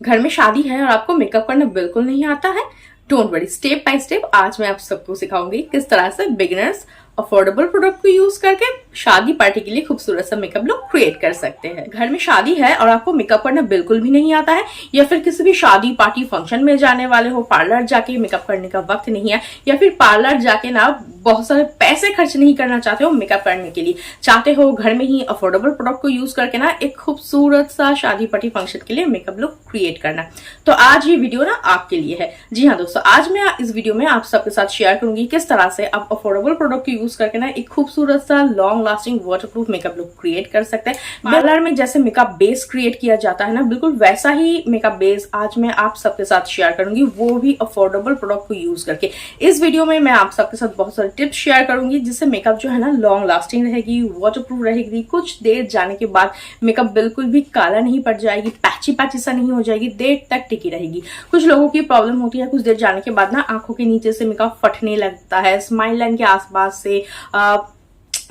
घर में शादी है और आपको मेकअप करना बिल्कुल नहीं आता है? Don't worry, step by step आज मैं आप सबको सिखाऊंगी किस तरह से बिगिनर्स अफोर्डेबल प्रोडक्ट को यूज करके शादी पार्टी के लिए खूबसूरत सा मेकअप लुक क्रिएट कर सकते हैं। घर में शादी है और आपको मेकअप करना बिल्कुल भी नहीं आता है, या फिर किसी भी शादी पार्टी फंक्शन में जाने वाले हो, पार्लर जाके मेकअप करने का वक्त नहीं है, या फिर पार्लर जाके ना बहुत सारे पैसे खर्च नहीं करना चाहते हो मेकअप करने के लिए, चाहते हो घर में ही अफोर्डेबल प्रोडक्ट को यूज करके ना एक खूबसूरत सा शादी पार्टी फंक्शन के लिए मेकअप लुक क्रिएट करना, तो आज ये वीडियो ना आपके लिए है। जी हाँ दोस्तों, आज मैं इस वीडियो में आप सबके साथ शेयर करूंगी किस तरह से आप अफोर्डेबल प्रोडक्ट को यूज करके ना एक खूबसूरत सा long lasting waterproof makeup look create कर सकते हैं। पार्लर में जैसे मेकअप बेस क्रिएट किया जाता है ना, बिल्कुल वैसा ही मेकअप बेस आज मैं आप सबके साथ शेयर करूंगी, वो भी अफोर्डेबल प्रोडक्ट को यूज करके। इस वीडियो में मैं आप सबके साथ बहुत सारे टिप्स शेयर करूंगी जिससे मेकअप जो है ना लॉन्ग लास्टिंग रहेगी, वाटरप्रूफ रहेगी, कुछ देर जाने के बाद मेकअप बिल्कुल भी काला नहीं पड़ जाएगी, पैची पैची सा नहीं हो जाएगी, देर तक टिकी रहेगी। कुछ लोगों की प्रॉब्लम होती है कुछ देर जाने के बाद ना आंखों के नीचे से मेकअप फटने लगता है, स्माइल लाइन के आसपास से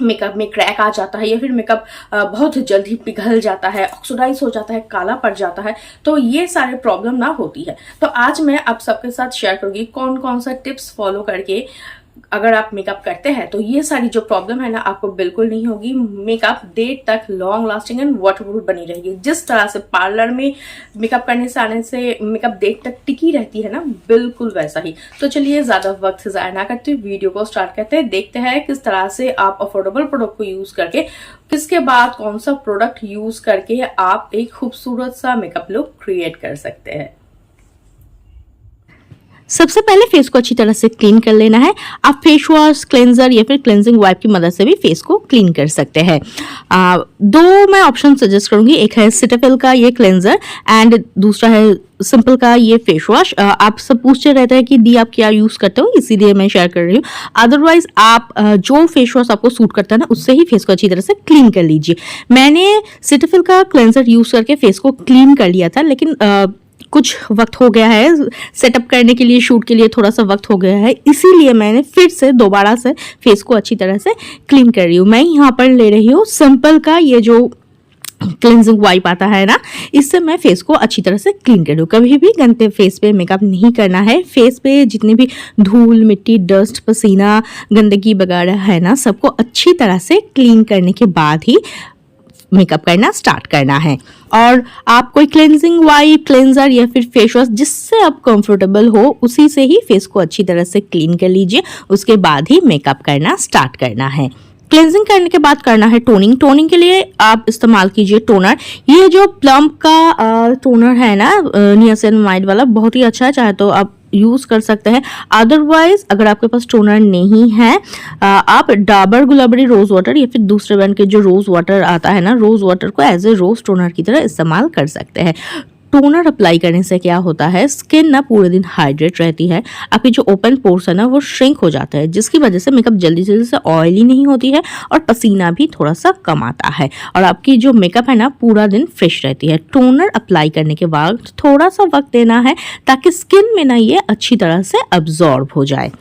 मेकअप में क्रैक आ जाता है, या फिर मेकअप बहुत जल्दी पिघल जाता है, ऑक्सीडाइज हो जाता है, काला पड़ जाता है, तो ये सारे प्रॉब्लम ना होती है। तो आज मैं आप सबके साथ शेयर करूंगी कौन कौन सा टिप्स फॉलो करके अगर आप मेकअप करते हैं तो ये सारी जो प्रॉब्लम है ना आपको बिल्कुल नहीं होगी, मेकअप देर तक लॉन्ग लास्टिंग एंड वाटरप्रूफ बनी रहेगी। जिस तरह से पार्लर में मेकअप करने से आने से मेकअप देर तक टिकी रहती है ना, बिल्कुल वैसा ही। तो चलिए ज्यादा वक्त जाया ना करते वीडियो को स्टार्ट करते हैं, देखते हैं किस तरह से आप अफोर्डेबल प्रोडक्ट को यूज करके, किसके बाद कौन सा प्रोडक्ट यूज करके आप एक खूबसूरत सा मेकअप लुक क्रिएट कर सकते हैं। सबसे पहले फेस को अच्छी तरह से क्लीन कर लेना है। आप फेस वॉश, क्लेंजर या फिर क्लेंजिंग वाइप की मदद से भी फेस को क्लीन कर सकते हैं। दो मैं ऑप्शन सजेस्ट करूंगी, एक है सिटाफिल का ये क्लेंजर एंड दूसरा है सिंपल का ये फेस वॉश। आप सब पूछते रहते हैं कि दी आप क्या यूज करते हो, इसीलिए मैं शेयर कर रही हूँ। अदरवाइज आप जो फेस वॉश आपको सूट करता है ना उससे ही फेस को अच्छी तरह से क्लीन कर लीजिए। मैंने सिटाफिल का क्लेंजर यूज करके फेस को क्लीन कर लिया था, लेकिन कुछ वक्त हो गया है सेटअप करने के लिए, शूट के लिए थोड़ा सा वक्त हो गया है, इसीलिए मैंने फिर से दोबारा से फेस को अच्छी तरह से क्लीन कर रही हूँ। मैं यहाँ पर ले रही हूँ सिंपल का ये जो क्लेंजिंग वाइप आता है ना, इससे मैं फेस को अच्छी तरह से क्लीन कर लूँ। कभी भी गंदे फेस पे मेकअप नहीं करना है। फेस पे जितनी भी धूल, मिट्टी, डस्ट, पसीना, गंदगी वगैरह है ना, सबको अच्छी तरह से क्लीन करने के बाद ही मेकअप करना स्टार्ट करना है। और आप कोई क्लेंजिंग वाइप, क्लेंजर या फिर फेस वॉश जिससे आप कंफर्टेबल हो उसी से ही फेस को अच्छी तरह से क्लीन कर लीजिए, उसके बाद ही मेकअप करना स्टार्ट करना है। क्लेंजिंग करने के बाद करना है टोनिंग। टोनिंग के लिए आप इस्तेमाल कीजिए टोनर। ये जो प्लम्प का टोनर है ना, नियासिनामाइड वाला, बहुत ही अच्छा है, चाहे तो आप यूज कर सकते हैं। अदरवाइज अगर आपके पास टोनर नहीं है, आप डाबर गुलाबरी रोज वाटर या फिर दूसरे ब्रांड के जो रोज वाटर आता है ना, रोज वाटर को एज ए रोज टोनर की तरह इस्तेमाल कर सकते हैं। टोनर अप्लाई करने से क्या होता है, स्किन ना पूरे दिन हाइड्रेट रहती है, आपकी जो ओपन पोर्स है ना वो श्रिंक हो जाता है, जिसकी वजह से मेकअप जल्दी से ऑयली नहीं होती है और पसीना भी थोड़ा सा कम आता है, और आपकी जो मेकअप है ना पूरा दिन फ्रेश रहती है। टोनर अप्लाई करने के बाद थोड़ा सा वक्त देना है ताकि स्किन में ना ये अच्छी तरह से अब्जॉर्ब हो जाए।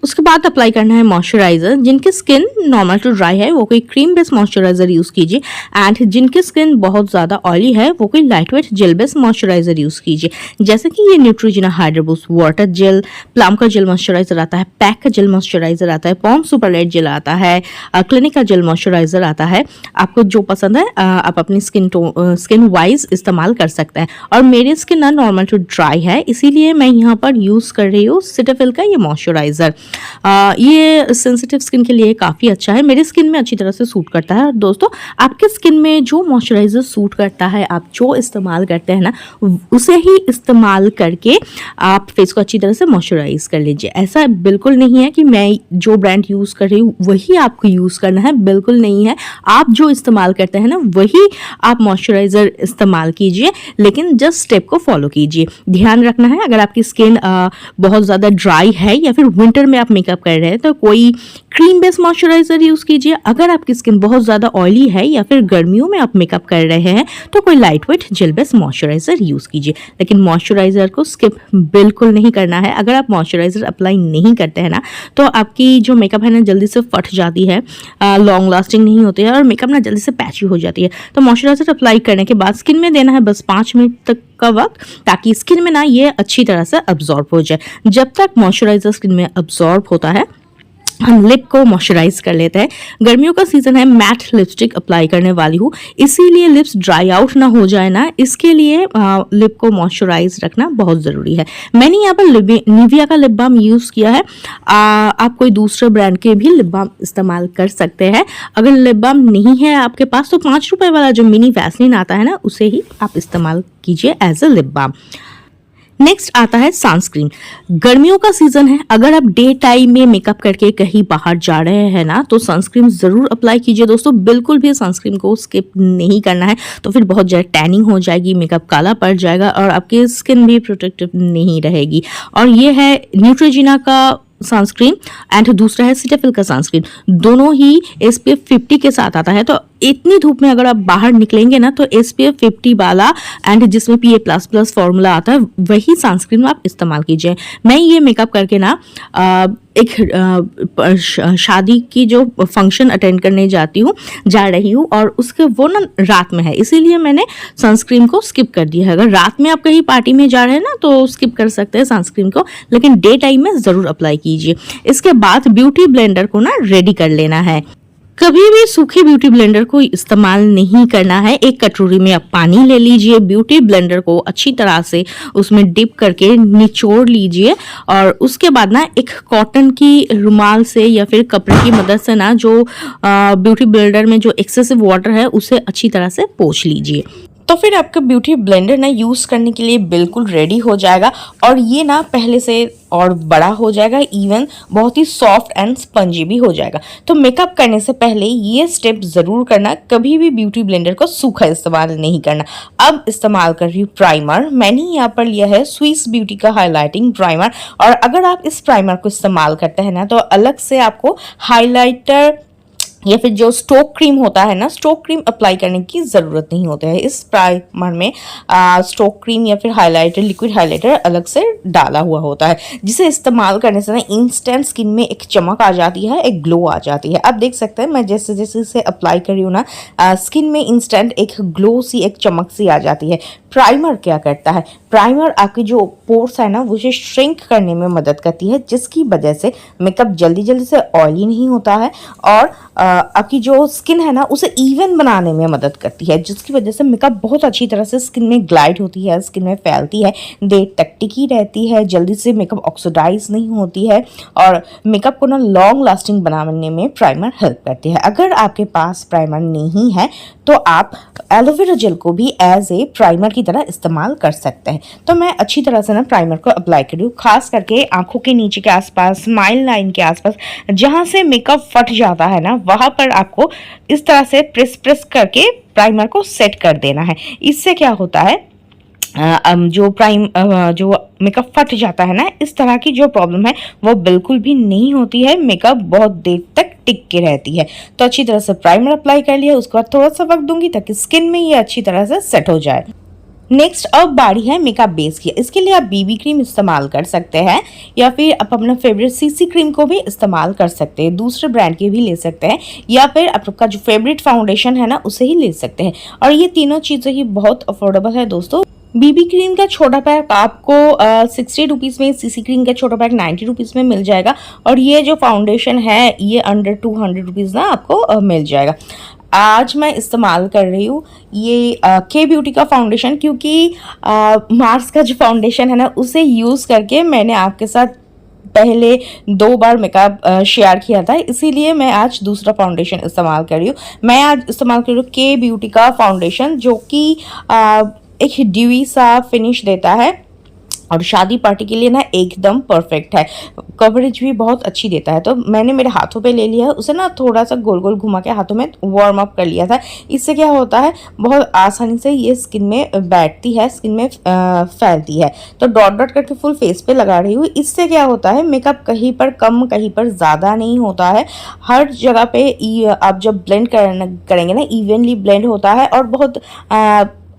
उसके बाद अप्लाई करना है मॉइस्चराइजर। जिनकी स्किन नॉर्मल टू ड्राई है वो कोई क्रीम बेस्ड मॉइस्चराइजर यूज कीजिए, एंड जिनकी स्किन बहुत ज़्यादा ऑयली है वो कोई light weight gel based moisturiser use कीजिए, जैसे कि ये Neutrogena hydra boost water gel, Plum का जेल मॉइस्चराइजर आता है, पैक का जेल मॉइस्चराइजर आता है, पॉन्ड्स सुपर लाइट जेल आता है, क्लिनिक का जेल मॉइस्चराइजर आता है। आपको जो पसंद है आप अपनी स्किन वाइज इस्तेमाल कर सकते हैं। और मेरी स्किन ना नॉर्मल टू ड्राई है, इसीलिए मैं यहाँ पर यूज कर रही हूँ सिटाफिल का ये मॉइस्चराइजर। ये सेंसिटिव स्किन के लिए काफ़ी अच्छा है, मेरी स्किन में अच्छी तरह से सूट करता है। दोस्तों, आपके स्किन में जो मॉइस्चराइजर सूट करता है, आप जो इस्तेमाल करते हैं ना उसे ही इस्तेमाल करके आप फेस को अच्छी तरह से मॉइस्चराइज कर लीजिए। ऐसा बिल्कुल नहीं है कि मैं जो ब्रांड यूज़ कर रही हूँ वही आपको यूज़ करना है, बिल्कुल नहीं है। आप जो इस्तेमाल करते हैं ना वही आप मॉइस्चराइजर इस्तेमाल कीजिए, लेकिन जस्ट स्टेप को फॉलो कीजिए। ध्यान रखना है, अगर आपकी स्किन बहुत ज़्यादा ड्राई है या फिर विंटर में आप मेकअप कर रहे हैं तो कोई क्रीम बेस्ड मॉइस्चराइजर यूज कीजिए। अगर आपकी स्किन बहुत ज्यादा ऑयली है या फिर गर्मियों में आप मेकअप कर रहे हैं तो कोई light weight gel based moisturiser use कीजिए, लेकिन मॉइस्चराइजर को स्किप बिल्कुल नहीं करना है। अगर आप मॉइस्चराइजर अप्लाई नहीं करते हैं ना तो आपकी जो मेकअप है ना जल्दी से फट जाती है, लॉन्ग लास्टिंग नहीं होती है और मेकअप ना जल्दी से पैची हो जाती है। तो मॉइस्चराइजर अप्लाई करने के बाद स्किन में देना है बस 5 मिनट तक का वक्त, ताकि स्किन में ना ये अच्छी तरह से अब्जॉर्ब हो जाए। जब तक मॉइस्चराइजर स्किन में अब्जॉर्ब होता है, हम लिप को मॉइस्चराइज कर लेते हैं। गर्मियों का सीजन है, मैट लिपस्टिक अप्लाई करने वाली हूँ, इसीलिए लिप्स ड्राई आउट ना हो जाए ना, इसके लिए लिप को मॉइस्चराइज रखना बहुत ज़रूरी है। मैंने यहाँ पर निविया का लिप बाम यूज़ किया है। आप कोई दूसरे ब्रांड के भी लिप बाम इस्तेमाल कर सकते हैं। अगर लिप बाम नहीं है आपके पास तो 5 रुपए वाला जो मिनी वैसलीन आता है ना, उसे ही आप इस्तेमाल कीजिए as a lip balm. Next आता है सनस्क्रीन। गर्मियों का सीजन है, अगर आप डे टाइम में मेकअप करके कहीं बाहर जा रहे हैं ना, तो सनस्क्रीन जरूर अप्लाई कीजिए दोस्तों। बिल्कुल भी सनस्क्रीन को स्किप नहीं करना है, तो फिर बहुत ज़्यादा टैनिंग हो जाएगी, मेकअप काला पड़ जाएगा और आपकी स्किन भी प्रोटेक्टिव नहीं रहेगी। और ये है न्यूट्रोजिना का सनस्क्रीन एंड दूसरा है सिटाफिल का सनस्क्रीन। दोनों ही SPF 50 के साथ आता है, तो इतनी धूप में अगर आप बाहर निकलेंगे ना, तो SPF 50 वाला एंड जिसमें PA++ फॉर्मूला आता है, वही सनस्क्रीन आप इस्तेमाल कीजिए। मैं ये मेकअप करके ना एक शादी की जो फंक्शन अटेंड करने जा रही हूँ और उसके वो ना रात में है, इसीलिए मैंने सनस्क्रीन को स्किप कर दिया है। अगर रात में आप कहीं पार्टी में जा रहे हैं ना, तो स्किप कर सकते हैं सनस्क्रीन को, लेकिन डे टाइम में ज़रूर अप्लाई कीजिए। इसके बाद ब्यूटी ब्लेंडर को ना रेडी कर लेना है। कभी भी सूखे ब्यूटी ब्लेंडर को इस्तेमाल नहीं करना है। एक कटोरी में आप पानी ले लीजिए, ब्यूटी ब्लेंडर को अच्छी तरह से उसमें डिप करके निचोड़ लीजिए और उसके बाद ना एक कॉटन की रुमाल से या फिर कपड़े की मदद से ना जो ब्यूटी ब्लेंडर में जो एक्सेसिव वाटर है उसे अच्छी तरह से पोंछ लीजिए। तो फिर आपका ब्यूटी ब्लेंडर ना यूज़ करने के लिए बिल्कुल रेडी हो जाएगा और ये ना पहले से और बड़ा हो जाएगा, इवन बहुत ही सॉफ्ट एंड स्पंजी भी हो जाएगा। तो मेकअप करने से पहले ये स्टेप ज़रूर करना, कभी भी ब्यूटी ब्लेंडर को सूखा इस्तेमाल नहीं करना। अब इस्तेमाल कर रही हूँ प्राइमर। मैंने यहाँ पर लिया है स्विस ब्यूटी का हाईलाइटिंग प्राइमर और अगर आप इस प्राइमर को इस्तेमाल करते हैं ना, तो अलग से आपको हाईलाइटर या फिर जो स्टोक क्रीम होता है ना, स्टोक क्रीम अप्लाई करने की ज़रूरत नहीं होती है। इस प्राइमर में स्टोक क्रीम या फिर हाइलाइटर, लिक्विड हाइलाइटर अलग से डाला हुआ होता है, जिसे इस्तेमाल करने से ना इंस्टेंट स्किन में एक चमक आ जाती है, एक ग्लो आ जाती है। आप देख सकते हैं मैं जैसे जैसे इसे अप्लाई कर रही हूँ ना, स्किन में इंस्टेंट एक ग्लो सी, एक चमक सी आ जाती है। प्राइमर क्या करता है? प्राइमर आपकी जो पोर्स है ना, उसे श्रिंक करने में मदद करती है, जिसकी वजह से मेकअप जल्दी जल्दी से ऑयली नहीं होता है और आपकी जो स्किन है ना, उसे इवन बनाने में मदद करती है, जिसकी वजह से मेकअप बहुत अच्छी तरह से स्किन में ग्लाइड होती है, स्किन में फैलती है, देर तक टिकी रहती है, जल्दी से मेकअप ऑक्सीडाइज नहीं होती है और मेकअप को ना लॉन्ग लास्टिंग बनाने में प्राइमर हेल्प करती है। अगर आपके पास प्राइमर नहीं है तो आप एलोवेरा जेल को भी एज ए प्राइमर की तरह इस्तेमाल कर सकते हैं। तो मैं अच्छी तरह से ना प्राइमर को अप्लाई कर रही हूँ, खास करके आंखों के नीचे के आसपास, स्माइल लाइन के आसपास, जहां से मेकअप फट जाता है ना, वहां पर आपको इस तरह से प्रेस करके प्राइमर को सेट कर देना है। इससे क्या होता है, जो मेकअप फट जाता है ना, इस तरह की जो प्रॉब्लम है वो बिल्कुल भी नहीं होती है, मेकअप बहुत देर तक टिक के रहती है। तो अच्छी तरह से प्राइमर अप्लाई कर लिया, उसके बाद थोड़ा सा वक्त दूंगी ताकि स्किन में ये अच्छी तरह से सेट हो जाए। नेक्स्ट अब बारी है मेकअप बेस की। इसके लिए आप बीबी क्रीम इस्तेमाल कर सकते हैं या फिर आप अपना फेवरेट सीसी क्रीम को भी इस्तेमाल कर सकते हैं, दूसरे ब्रांड के भी ले सकते हैं, या फिर आपका जो फेवरेट फाउंडेशन है ना, उसे ही ले सकते हैं। और ये तीनों चीज़ें ही बहुत अफोर्डेबल है दोस्तों। बीबी क्रीम का छोटा पैक आपको 60 रुपीज़ में, सीसी क्रीम का छोटा पैक 90 रुपीज़ में मिल जाएगा और ये जो फाउंडेशन है ये अंडर 200 रुपीज़ ना आपको मिल जाएगा। आज मैं इस्तेमाल कर रही हूँ ये के ब्यूटी का फाउंडेशन, क्योंकि मार्स का जो फाउंडेशन है ना, उसे यूज़ करके मैंने आपके साथ पहले 2 बार मेकअप शेयर किया था, इसीलिए मैं आज दूसरा फाउंडेशन इस्तेमाल कर रही हूँ। मैं आज इस्तेमाल कर रही हूँ के ब्यूटी का फाउंडेशन, जो कि एक ड्यूई सा फिनिश देता है और शादी पार्टी के लिए ना एकदम परफेक्ट है, कवरेज भी बहुत अच्छी देता है। तो मैंने मेरे हाथों पे ले लिया है, उसे ना थोड़ा सा गोल गोल घुमा के हाथों में वार्म अप कर लिया था। इससे क्या होता है, बहुत आसानी से ये स्किन में बैठती है, स्किन में फैलती है। तो डॉट डॉट करके फुल फेस पे लगा रही हूँ। इससे क्या होता है, मेकअप कहीं पर कम कहीं पर ज़्यादा नहीं होता है, हर जगह पे आप जब ब्लेंड करेंगे ना, इवनली ब्लेंड होता है और बहुत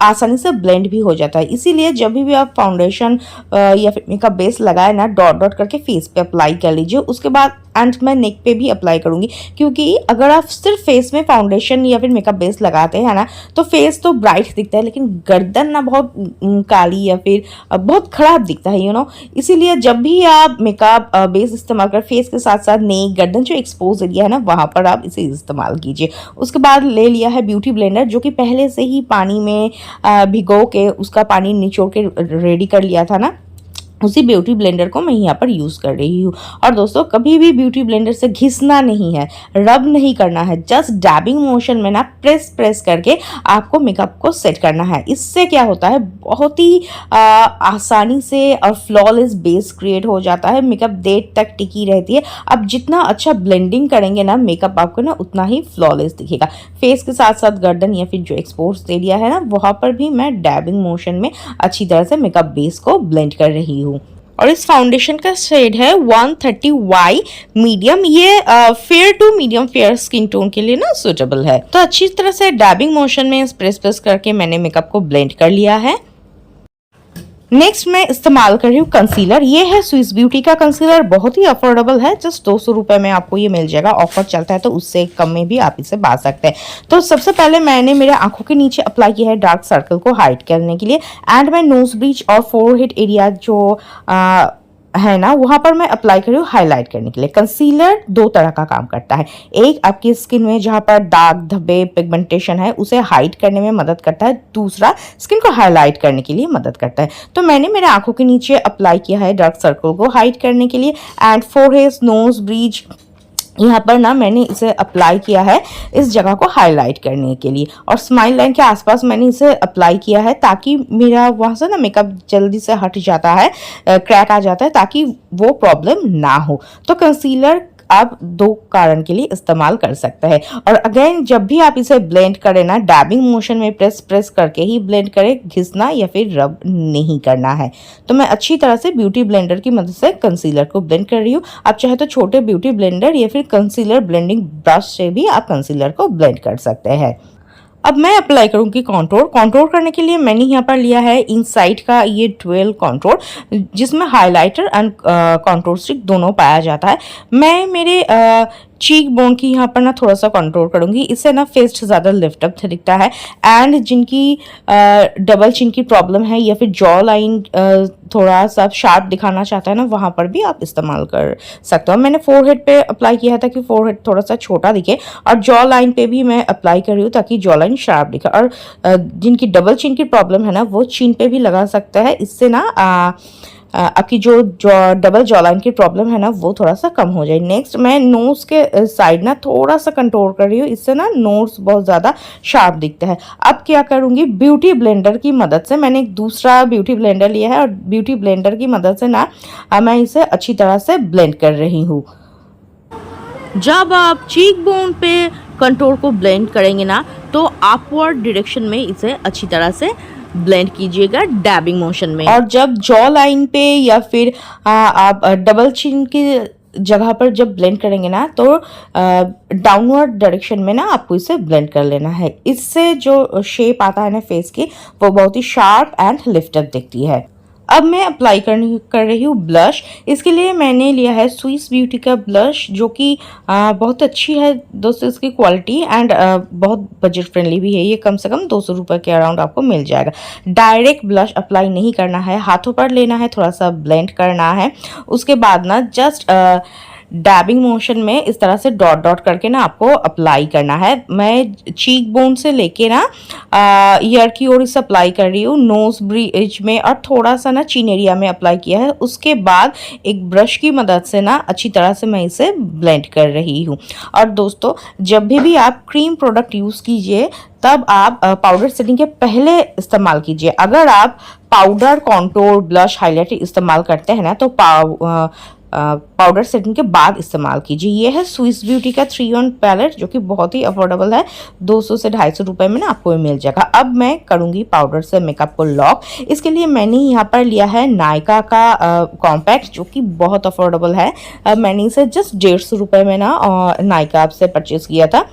आसानी से ब्लेंड भी हो जाता है। इसीलिए जब भी आप फाउंडेशन या फिर मेकअप बेस लगाए ना, डॉट डॉट करके फेस पे अप्लाई कर लीजिए। उसके बाद एंड मैं नेक पे भी अप्लाई करूंगी, क्योंकि अगर आप सिर्फ फेस में फाउंडेशन या फिर मेकअप बेस लगाते हैं ना तो फेस तो ब्राइट दिखता है, लेकिन गर्दन ना बहुत काली या फिर बहुत खराब दिखता है, इसीलिए जब भी आप मेकअप बेस इस्तेमाल कर फेस के साथ साथ नेक, गर्दन जो एक्सपोज एरिया है ना वहाँ पर आप इसे इस्तेमाल कीजिए। उसके बाद ले लिया है ब्यूटी ब्लेंडर, जो कि पहले से ही पानी में भिगो के उसका पानी निचोड़ के रेडी कर लिया था ना, उसी ब्यूटी ब्लेंडर को मैं यहाँ पर यूज़ कर रही हूँ। और दोस्तों कभी भी ब्यूटी ब्लेंडर से घिसना नहीं है, रब नहीं करना है, जस्ट डैबिंग मोशन में ना प्रेस करके आपको मेकअप को सेट करना है। इससे क्या होता है, बहुत ही आसानी से और फ्लॉलेस बेस क्रिएट हो जाता है, मेकअप देर तक टिकी रहती है। अब जितना अच्छा ब्लेंडिंग करेंगे ना मेकअप आपको ना उतना ही फ्लॉलेस दिखेगा। फेस के साथ साथ गर्दन या फिर जो एक्सपोज एरिया है ना वहाँ पर भी मैं डैबिंग मोशन में अच्छी तरह से मेकअप बेस को ब्लेंड कर रही हूँ। और इस फाउंडेशन का शेड है 130Y मीडियम। ये fair to medium fair skin tone के लिए ना सुटेबल है। तो अच्छी तरह से डैबिंग मोशन में प्रेस करके मैंने मेकअप को ब्लेंड कर लिया है। नेक्स्ट मैं इस्तेमाल कर रही हूँ कंसीलर। ये है स्विस ब्यूटी का कंसीलर, बहुत ही अफोर्डेबल है, जस्ट 200 रुपये में आपको ये मिल जाएगा। ऑफर चलता है तो उससे कम में भी आप इसे पा सकते हैं। तो सबसे पहले मैंने मेरे आंखों के नीचे अप्लाई किया है डार्क सर्कल को हाइड करने के लिए, एंड मैं नोज ब्रिज और फोरहेड एरिया जो है ना वहाँ पर मैं अप्लाई कर रही हूँ हाईलाइट करने के लिए। कंसीलर दो तरह का काम करता है, एक आपकी स्किन में जहाँ पर दाग धब्बे पिगमेंटेशन है उसे हाइड करने में मदद करता है, दूसरा स्किन को हाईलाइट करने के लिए मदद करता है। तो मैंने मेरे आंखों के नीचे अप्लाई किया है डार्क सर्कल को हाइड करने के लिए, एंड फोरहेड, नोज ब्रिज यहाँ पर ना मैंने इसे अप्लाई किया है इस जगह को हाईलाइट करने के लिए, और स्माइल लाइन के आसपास मैंने इसे अप्लाई किया है ताकि मेरा वहाँ से ना मेकअप जल्दी से हट जाता है, क्रैक आ जाता है, ताकि वो प्रॉब्लम ना हो। तो कंसीलर आप दो कारण के लिए इस्तेमाल कर सकते हैं। और अगेन जब भी आप इसे ब्लेंड करें ना डैबिंग मोशन में प्रेस करके ही ब्लेंड करें, घिसना या फिर रब नहीं करना है। तो मैं अच्छी तरह से ब्यूटी ब्लेंडर की मदद से कंसीलर को ब्लेंड कर रही हूँ। आप चाहे तो छोटे ब्यूटी ब्लेंडर या फिर कंसीलर ब्लेंडिंग ब्रश से भी आप कंसीलर को ब्लेंड कर सकते हैं। अब मैं अप्लाई करूंगी कंटूर करने के लिए मैंने यहाँ पर लिया है इनसाइड का ये ड्यूअल कंटूर, जिसमें हाइलाइटर एंड कंटूर स्टिक दोनों पाया जाता है। मैं मेरे चीक बोन की यहाँ पर ना थोड़ा सा कंट्रोल करूंगी, इससे ना फेस ज़्यादा लिफ्ट अप दिखता है। एंड जिनकी डबल चिन की प्रॉब्लम है या फिर जॉ लाइन थोड़ा सा शार्प दिखाना चाहता है ना वहाँ पर भी आप इस्तेमाल कर सकते हो। मैंने फोरहेड पे अप्लाई किया था कि फोरहेड थोड़ा सा छोटा दिखे, और जॉ लाइन पे भी मैं अप्लाई कर रही हूँ ताकि जॉ लाइन शार्प दिखे। और जिनकी डबल चिन की प्रॉब्लम है ना वो चिन पे भी लगा सकता है, इससे ना आपकी जो डबल जॉ लाइन की प्रॉब्लम है ना वो थोड़ा सा कम हो जाए। नेक्स्ट मैं नोज के साइड ना थोड़ा सा कंट्रोल कर रही हूँ, इससे ना नोज बहुत ज़्यादा शार्प दिखता है। अब क्या करूँगी, ब्यूटी ब्लेंडर की मदद से मैंने एक दूसरा ब्यूटी ब्लेंडर लिया है, और ब्यूटी ब्लेंडर की मदद से ना मैं इसे अच्छी तरह से ब्लेंड कर रही हूँ। जब आप चीक बोन पे कंटूर को ब्लेंड करेंगे ना तो अपवर्ड डायरेक्शन में इसे अच्छी तरह से ब्लेंड कीजिएगा डैबिंग मोशन में। और जब जॉ लाइन पे या फिर आप डबल चिन की जगह पर जब ब्लेंड करेंगे ना तो डाउनवर्ड डायरेक्शन में ना आपको इसे ब्लेंड कर लेना है। इससे जो शेप आता है ना फेस की वो बहुत ही शार्प एंड लिफ्ट अप दिखती है। अब मैं अप्लाई कर रही हूँ ब्लश। इसके लिए मैंने लिया है स्विस ब्यूटी का ब्लश, जो कि बहुत अच्छी है दोस्तों इसकी क्वालिटी, एंड बहुत बजट फ्रेंडली भी है। ये कम से कम 200 रुपये के अराउंड आपको मिल जाएगा। डायरेक्ट ब्लश अप्लाई नहीं करना है, हाथों पर लेना है, थोड़ा सा ब्लेंड करना है। उसके बाद ना जस्ट डैबिंग मोशन में इस तरह से डॉट डॉट करके ना आपको अप्लाई करना है। मैं चीक बोन से लेके ना ईयर की ओर इसे अप्लाई कर रही हूँ, नोज ब्रिज में और थोड़ा सा ना चिन एरिया में अप्लाई किया है। उसके बाद एक ब्रश की मदद से ना अच्छी तरह से मैं इसे ब्लेंड कर रही हूँ। और दोस्तों जब भी आप क्रीम प्रोडक्ट यूज़ कीजिए तब आप पाउडर सेटिंग के पहले इस्तेमाल कीजिए। अगर आप पाउडर, कॉन्टोर, ब्लश, हाइलाइटर इस्तेमाल करते हैं ना तो पाउडर सेटिंग के बाद इस्तेमाल कीजिए। ये है स्विस ब्यूटी का 3-in पैलेट, जो कि बहुत ही अफोर्डेबल है, 200 से 250 रुपये में ना आपको मिल जाएगा। अब मैं करूँगी पाउडर से मेकअप को लॉक। इसके लिए मैंने यहाँ पर लिया है नायका का कॉम्पैक्ट, जो कि बहुत अफोर्डेबल है। मैंने इसे जस्ट 150 रुपये में ना नायका से परचेज किया था।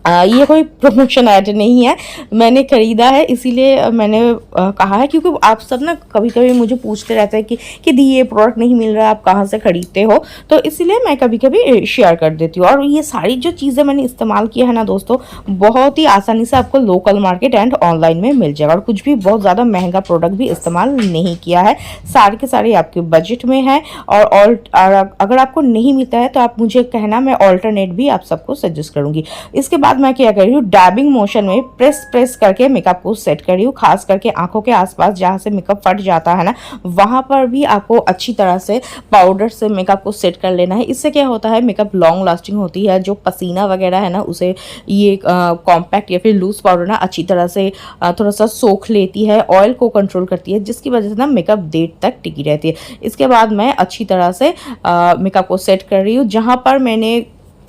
ये कोई प्रमोशन ऐड नहीं है, मैंने खरीदा है इसीलिए मैंने कहा है, क्योंकि आप सब ना कभी कभी मुझे पूछते रहते हैं कि दी ये प्रोडक्ट नहीं मिल रहा, आप कहाँ से खरीदते हो, तो इसीलिए मैं कभी कभी शेयर कर देती हूँ। और ये सारी जो चीज़ें मैंने इस्तेमाल किया है ना दोस्तों, बहुत ही आसानी से आपको लोकल मार्केट एंड ऑनलाइन में मिल जाएगा, और कुछ भी बहुत ज़्यादा महंगा प्रोडक्ट भी इस्तेमाल नहीं किया है, सारे के सारे आपके बजट में है। और अगर आपको नहीं मिलता है तो आप मुझे कहना, मैं ऑल्टरनेट भी आप सबको सजेस्ट करूँगी। इसके बाद मैं क्या कर रही हूँ, डैबिंग मोशन में प्रेस करके मेकअप को सेट कर रही हूँ, खास करके आंखों के आसपास जहाँ से मेकअप फट जाता है ना, वहाँ पर भी आपको अच्छी तरह से पाउडर से मेकअप को सेट कर लेना है। इससे क्या होता है, मेकअप लॉन्ग लास्टिंग होती है, जो पसीना वगैरह है ना उसे ये कॉम्पैक्ट या फिर लूज पाउडर ना अच्छी तरह से थोड़ा सा सोख लेती है, ऑयल को कंट्रोल करती है, जिसकी वजह से ना मेकअप देर तक टिकी रहती है। इसके बाद मैं अच्छी तरह से मेकअप को सेट कर रही हूँ, जहाँ पर मैंने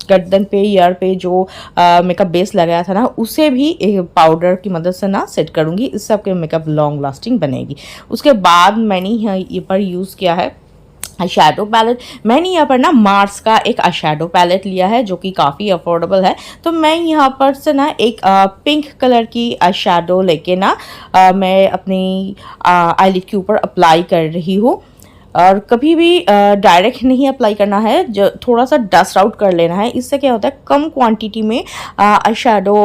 गर्दन पे, ईयर पे जो मेकअप बेस लगाया था ना, उसे भी एक पाउडर की मदद से ना सेट करूँगी, इससे आपके मेकअप लॉन्ग लास्टिंग बनेगी। उसके बाद मैंने ये पर यूज़ किया है शेडो पैलेट। मैंने यहाँ पर ना मार्स का एक शेडो पैलेट लिया है जो कि काफ़ी अफोर्डेबल है, तो मैं यहाँ पर से ना एक पिंक कलर की शेडो लेके ना मैं अपनी आईलिड के ऊपर अप्लाई कर रही हूँ। और कभी भी डायरेक्ट नहीं अप्लाई करना है, जो थोड़ा सा डस्ट आउट कर लेना है। इससे क्या होता है, कम क्वांटिटी में आई शेडो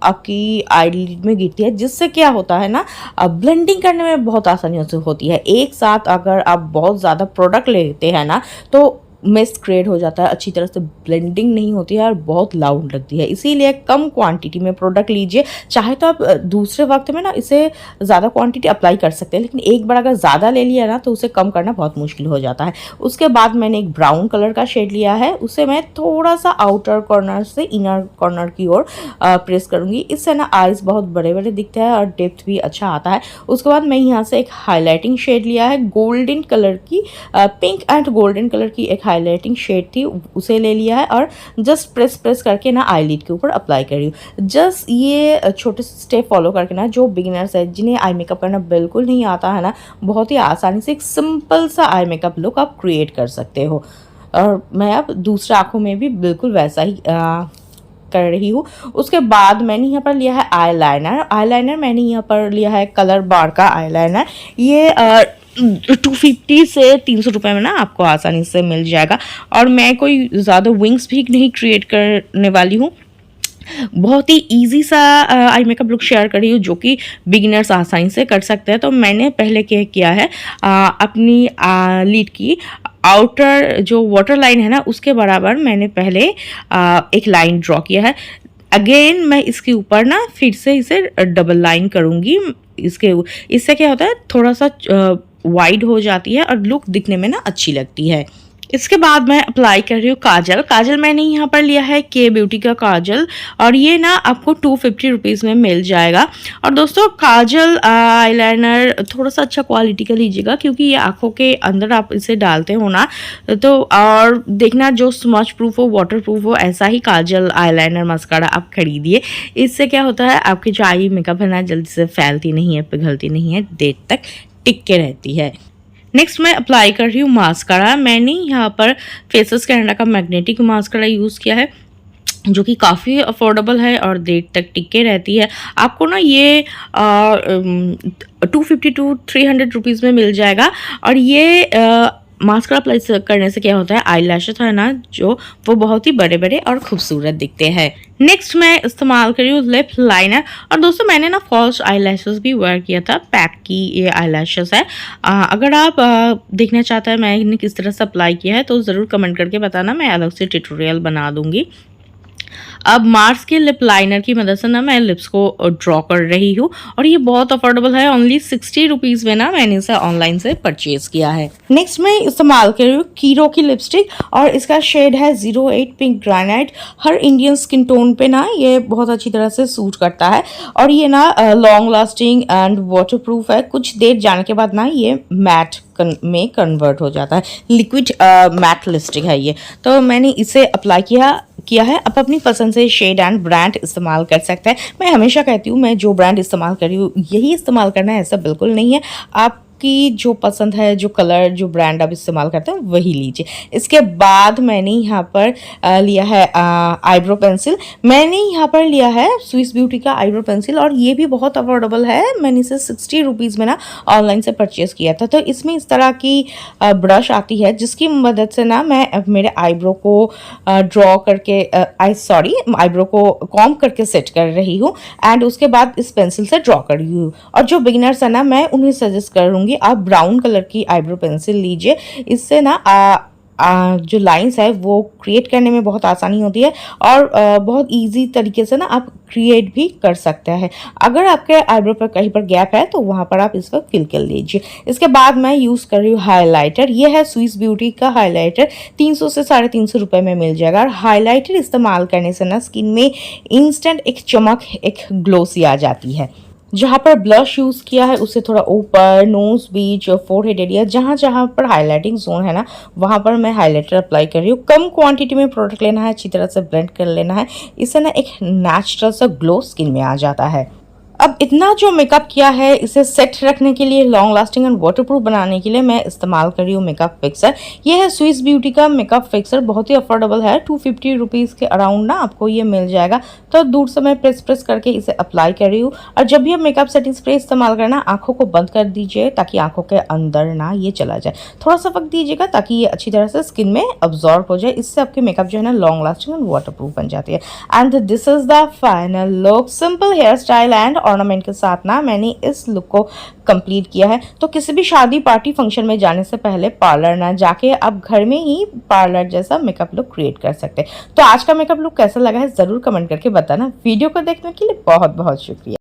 आपकी आईलिड में गिरती है, जिससे क्या होता है ना, ब्लेंडिंग करने में बहुत आसानी होती है। एक साथ अगर आप बहुत ज़्यादा प्रोडक्ट लेते हैं ना, तो मिस क्रिएट हो जाता है, अच्छी तरह से ब्लेंडिंग नहीं होती है और बहुत लाउड लगती है। इसीलिए कम क्वांटिटी में प्रोडक्ट लीजिए। चाहे तो आप दूसरे वक्त में ना इसे ज़्यादा क्वांटिटी अप्लाई कर सकते हैं, लेकिन एक बार अगर ज़्यादा ले लिया ना तो उसे कम करना बहुत मुश्किल हो जाता है। उसके बाद मैंने एक ब्राउन कलर का शेड लिया है, उसे मैं थोड़ा सा आउटर कॉर्नर से इनर कॉर्नर की ओर प्रेस करूँगी। इससे ना आइज़ बहुत बड़े बड़े दिखते हैं और डेप्थ भी अच्छा आता है। उसके बाद मैं यहाँ से एक हाईलाइटिंग शेड लिया है, गोल्डन कलर की, पिंक एंड गोल्डन कलर की एक हाईलाइटिंग शेड थी, उसे ले लिया है और जस्ट प्रेस करके ना आईलिड के ऊपर अप्लाई कर रही हूँ। जस्ट ये छोटे से स्टेप फॉलो करके ना, जो बिगिनर्स है, जिन्हें आई मेकअप करना बिल्कुल नहीं आता है ना, बहुत ही आसानी से एक सिंपल सा आई मेकअप लुक आप क्रिएट कर सकते हो। और मैं अब दूसरे आँखों में भी बिल्कुल वैसा ही कर रही हूँ। उसके बाद मैंने यहाँ पर लिया है आईलाइनर मैंने यहाँ पर लिया है कलर बार का आईलाइनर। ये 250 से 300 रुपये में ना आपको आसानी से मिल जाएगा। और मैं कोई ज़्यादा विंग्स भी नहीं क्रिएट करने वाली हूँ, बहुत ही इजी सा आई मेकअप लुक शेयर कर रही हूँ जो कि बिगिनर्स आसानी से कर सकते हैं। तो मैंने पहले क्या किया है, अपनी लीड की आउटर जो वाटर लाइन है ना, उसके बराबर मैंने पहले एक लाइन ड्रॉ किया है। अगेन मैं इसके ऊपर ना फिर से इसे डबल लाइन करूँगी। इससे क्या होता है, थोड़ा सा वाइड हो जाती है और लुक दिखने में ना अच्छी लगती है। इसके बाद मैं अप्लाई कर रही हूँ काजल मैंने यहाँ पर लिया है के ब्यूटी का काजल, और ये ना आपको 250 रुपीज़ में मिल जाएगा। और दोस्तों काजल आईलाइनर थोड़ा सा अच्छा क्वालिटी का लीजिएगा, क्योंकि ये आँखों के अंदर आप इसे डालते हो ना, तो और देखना जो स्मच प्रूफ हो, वाटर प्रूफ हो, ऐसा ही काजल आईलाइनर मस्कारा आप खरीदिए। इससे क्या होता है, आपकी जो आई मेकअप है ना जल्दी से फैलती नहीं है, पिघलती नहीं है, देर तक टिक के रहती है। नेक्स्ट मैं अप्लाई कर रही हूँ मास्कारा। मैंने यहाँ पर फेसेस कैनेडा का मैग्नेटिक मास्कारा यूज़ किया है, जो कि काफ़ी अफोर्डेबल है और देर तक टिके रहती है। आपको ना ये 250 to 300 रुपीज़ में मिल जाएगा। और ये मास्कारा अप्लाई करने से क्या होता है, आई लैशेस है ना जो, वो बहुत ही बड़े बड़े और खूबसूरत दिखते हैं। नेक्स्ट मैं इस्तेमाल कर रही हूँ लिप लाइनर। और दोस्तों मैंने ना फॉल्स आई लैशेस भी वेयर किया था, पैक की ये आई लैशेस है। अगर आप देखना चाहते हैं मैंने किस तरह से अप्लाई किया है तो ज़रूर कमेंट करके बताना, मैं अलग से ट्यूटोरियल बना दूँगी। अब मार्स के लिप लाइनर की मदद से ना मैं लिप्स को ड्रॉ कर रही हूँ, और ये बहुत अफोर्डेबल है, ओनली 60 रुपीज़ में ना मैंने इसे ऑनलाइन से परचेज किया है। नेक्स्ट मैं इस्तेमाल कर रही हूँ कीरो की लिपस्टिक, और इसका शेड है 08 पिंक ग्रेनाइट। हर इंडियन स्किन टोन पे ना ये बहुत अच्छी तरह से सूट करता है, और ये ना long lasting and water proof है। कुछ देर जाने के बाद ना ये मैट में कन्वर्ट हो जाता है, लिक्विड मैट लिपस्टिक है ये। तो मैंने इसे अप्लाई किया है। आप अपनी पसंद से शेड एंड ब्रांड इस्तेमाल कर सकते हैं। मैं हमेशा कहती हूँ, मैं जो ब्रांड इस्तेमाल कर रही हूँ यही इस्तेमाल करना है, ऐसा बिल्कुल नहीं है। आप आपकी जो पसंद है, जो कलर, जो ब्रांड आप इस्तेमाल करते हैं वही लीजिए। इसके बाद मैंने यहाँ पर लिया है आईब्रो पेंसिल। मैंने यहाँ पर लिया है स्विस ब्यूटी का आईब्रो पेंसिल और ये भी बहुत अफोर्डेबल है। मैंने इसे 60 रुपीज़ में ना ऑनलाइन से परचेज़ किया था। तो इसमें इस तरह की ब्रश आती है जिसकी मदद से ना मैं मेरे आईब्रो को ड्रॉ करके आईब्रो को कॉम्ब करके सेट कर रही हूँ एंड उसके बाद इस पेंसिल से ड्रॉ कर रही हूँ। और जो बिगिनर्स है ना, मैं उन्हें सजेस्ट करूँगी आप ब्राउन कलर की आईब्रो पेंसिल लीजिए। इससे ना जो लाइंस है वो क्रिएट करने में बहुत आसानी होती है और बहुत इजी तरीके से ना आप क्रिएट भी कर सकते हैं। अगर आपके आईब्रो पर कहीं पर गैप है तो वहाँ पर आप इस वक्त फिल कर लीजिए। इसके बाद मैं यूज़ कर रही हूँ हाइलाइटर। ये है स्विस ब्यूटी का हाइलाइटर, 300 से 350 रुपये में मिल जाएगा। और हाइलाइटर इस्तेमाल करने से ना स्किन में इंस्टेंट एक चमक, एक ग्लो सी आ जाती है। जहाँ पर ब्लश यूज़ किया है उससे थोड़ा ऊपर, नोज बीच और फोरहेड एरिया, जहाँ जहाँ पर हाइलाइटिंग जोन है ना वहाँ पर मैं हाइलाइटर अप्लाई कर रही हूँ। कम क्वांटिटी में प्रोडक्ट लेना है, अच्छी तरह से ब्लेंड कर लेना है। इससे ना एक नेचुरल सा ग्लो स्किन में आ जाता है। अब इतना जो मेकअप किया है इसे सेट रखने के लिए, लॉन्ग लास्टिंग एंड वाटरप्रूफ बनाने के लिए मैं इस्तेमाल कर रही हूँ मेकअप फिक्सर। ये है स्विस ब्यूटी का मेकअप फिक्सर, बहुत ही अफोर्डेबल है। 250 रुपीज़ के अराउंड ना आपको ये मिल जाएगा। तो दूर से मैं प्रेस करके इसे अप्लाई कर रही हूँ। और जब भी आप मेकअप सेटिंग स्प्रे इस्तेमाल करना, आंखों को बंद कर दीजिए ताकि आंखों के अंदर ना ये चला जाए। थोड़ा सा वक्त दीजिएगा ताकि ये अच्छी तरह से स्किन में अब्जॉर्ब हो जाए। इससे आपकी मेकअप जो है ना लॉन्ग लास्टिंग एंड वाटरप्रूफ बन जाती है। And this is the final look. Simple hair style and ornament के साथ ना मैंने इस लुक को कंप्लीट किया है। तो किसी भी शादी पार्टी फंक्शन में जाने से पहले पार्लर ना जाके आप घर में ही पार्लर जैसा मेकअप लुक क्रिएट कर सकते हैं। तो आज का मेकअप लुक कैसा लगा है जरूर कमेंट करके बताना। वीडियो को देखने के लिए बहुत बहुत शुक्रिया।